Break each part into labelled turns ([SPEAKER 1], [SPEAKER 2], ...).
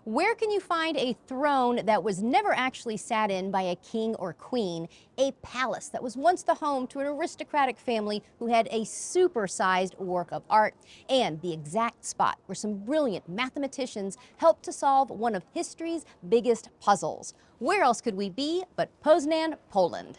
[SPEAKER 1] Where can you find a throne that was never actually sat in by a king or queen? A palace that was once the home to an aristocratic family who had a supersized work of art, and the exact spot where some brilliant mathematicians helped to solve one of history's biggest puzzles. Where else could we be but Poznan, Poland?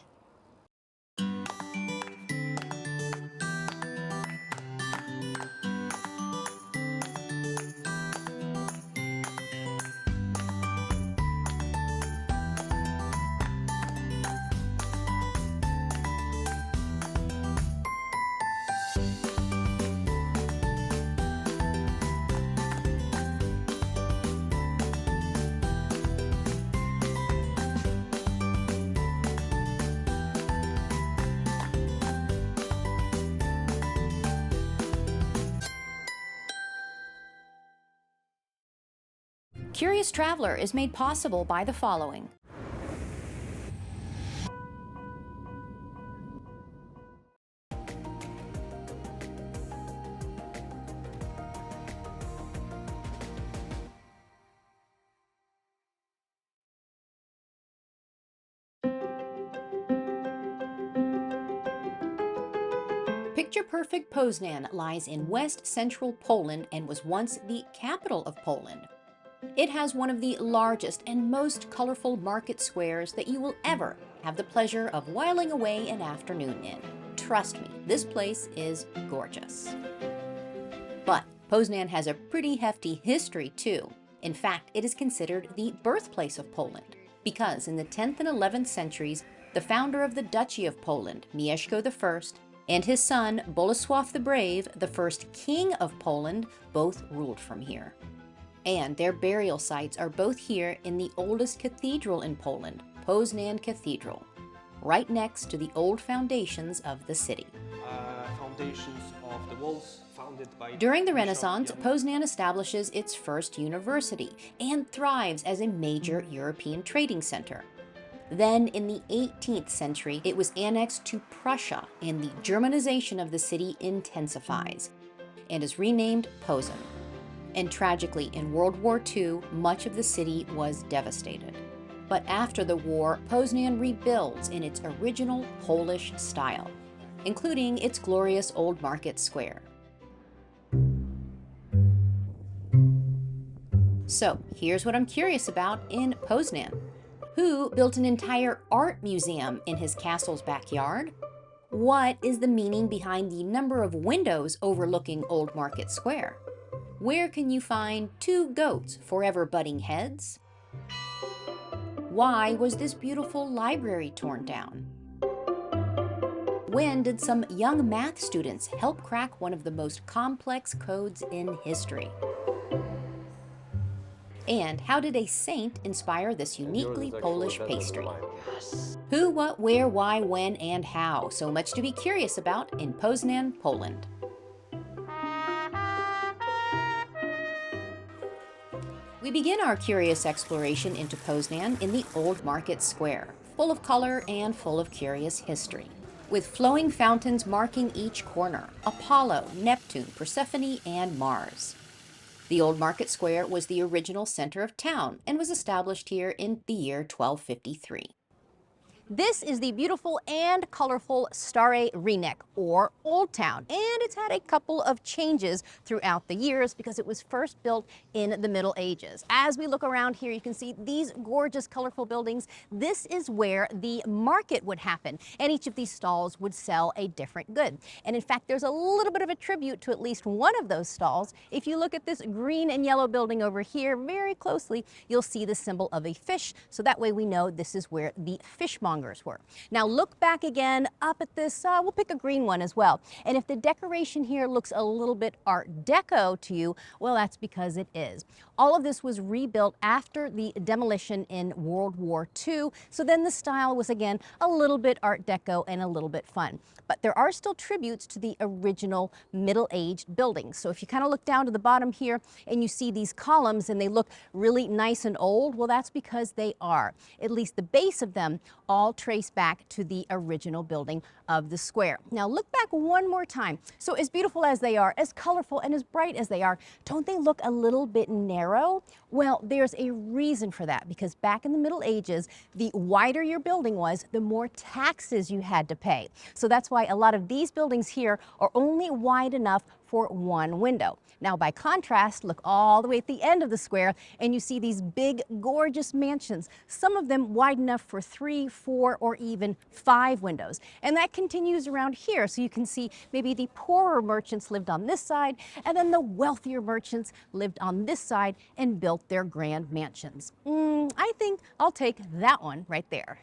[SPEAKER 1] Curious Traveler is made possible by the following. Picture-perfect Poznan lies in west-central Poland and was once the capital of Poland. It has one of the largest and most colorful market squares that you will ever have the pleasure of whiling away an afternoon in. Trust me, this place is gorgeous. But Poznan has a pretty hefty history too. In fact, it is considered the birthplace of Poland, because in the 10th and 11th centuries, the founder of the Duchy of Poland, Mieszko I, and his son, Bolesław the Brave, the first king of Poland, both ruled from here. And their burial sites are both here in the oldest cathedral in Poland, Poznan Cathedral, right next to the old foundations of the city.
[SPEAKER 2] Foundations of the walls founded by...
[SPEAKER 1] During the Renaissance, Poznan establishes its first university and thrives as a major European trading center. Then, in the 18th century, it was annexed to Prussia, and the Germanization of the city intensifies and is renamed Poznan. And tragically, in World War II, much of the city was devastated. But after the war, Poznan rebuilds in its original Polish style, including its glorious old market square. So here's what I'm curious about in Poznan. Who built an entire art museum in his castle's backyard? What is the meaning behind the number of windows overlooking Old Market Square? Where can you find two goats forever butting heads? Why was this beautiful library torn down? When did some young math students help crack one of the most complex codes in history? And how did a saint inspire this uniquely Polish pastry? Who, what, where, why, when, and how? So much to be curious about in Poznan, Poland. We begin our curious exploration into Poznan in the Old Market Square, full of color and full of curious history, with flowing fountains marking each corner: Apollo, Neptune, Persephone, and Mars. The Old Market Square was the original center of town and was established here in the year 1253. This is the beautiful and colorful Stare Rynek, or Old Town, and it's had a couple of changes throughout the years because it was first built in the Middle Ages. As we look around here, you can see these gorgeous, colorful buildings. This is where the market would happen, and each of these stalls would sell a different good. And in fact, there's a little bit of a tribute to at least one of those stalls. If you look at this green and yellow building over here very closely, you'll see the symbol of a fish, so that way we know this is where the fishmonger were. Now look back again up at this, we'll pick a green one as well. And if the decoration here looks a little bit Art Deco to you, well, that's because it is. All of this was rebuilt after the demolition in World War II. So then the style was again a little bit Art Deco and a little bit fun. But there are still tributes to the original middle-aged buildings. So if you kind of look down to the bottom here and you see these columns and they look really nice and old, well, that's because they are. At least the base of them all all trace back to the original building of the square. Now look back one more time. So as beautiful as they are, as colorful and as bright as they are, don't they look a little bit narrow? Well, there's a reason for that, because back in the Middle Ages, the wider your building was, the more taxes you had to pay. So that's why a lot of these buildings here are only wide enough for one window. Now, by contrast, look all the way at the end of the square and you see these big, gorgeous mansions, some of them wide enough for 3, 4, or even 5 windows. And that continues around here. So you can see maybe the poorer merchants lived on this side, and then the wealthier merchants lived on this side and built their grand mansions. I think I'll take that one right there.